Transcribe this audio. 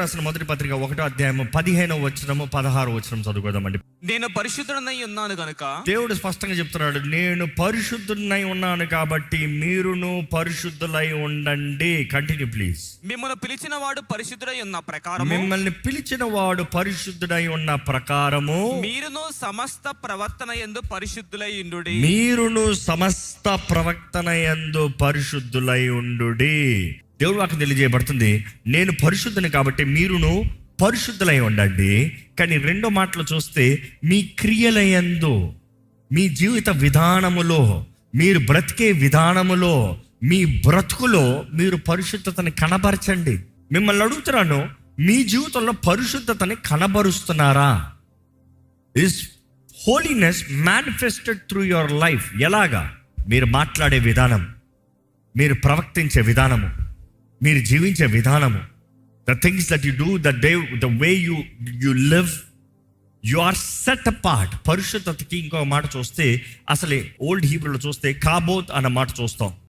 రాసిన మొదటి పత్రిక 1వ అధ్యాయము 15వ వచనము 16వ వచనం చదువుకోదామండి. నేను పరిశుద్ధుడనై ఉన్నాను గనుక. దేవుడు స్పష్టంగా చెప్తున్నాడు, నేను పరిశుద్ధుడనై ఉన్నాను కాబట్టి మీరును పరిశుద్ధులై ఉండండి. Continue please. మిమ్మల్ని పిలిచిన వాడు పరిశుద్ధుడై ఉన్న ప్రకారము, మిమ్మల్ని పిలిచిన వాడు పరిశుద్ధుడై ఉన్న ప్రకారము మీరును సమస్త ప్రవర్తన యందు పరిశుద్ధులై ఉండుడి. మీరును సమస్త ప్రవర్తన యందు పరిశుద్ధులై ఉండుడి. దేవుడు వాక్యం తెలియజేయబడుతుంది, నేను పరిశుద్ధుని కాబట్టి మీరును పరిశుద్ధులై ఉండండి. కానీ రెండో మాటలు చూస్తే మీ క్రియలయందు, మీ జీవిత విధానములో, మీరు బ్రతికే విధానములో, మీ బ్రతుకులో మీరు పరిశుద్ధతని కనబరచండి. మిమ్మల్ని అడుగుతున్నాను, మీ జీవితంలో పరిశుద్ధతని కనబరుస్తున్నారా? Is holiness manifested through your life. ఎలాగా? మీరు మాట్లాడే విధానం, మీరు ప్రవర్తించే విధానము, మీరు జీవించే విధానము, the things that you do, the way you live, you are set apart. పరిశుద్ధతకి ఇంకో మాట చూస్తే, అసలు ఓల్డ్ హీబ్రూలో చూస్తే కాబోత్ అన్న మాట చూస్తాం.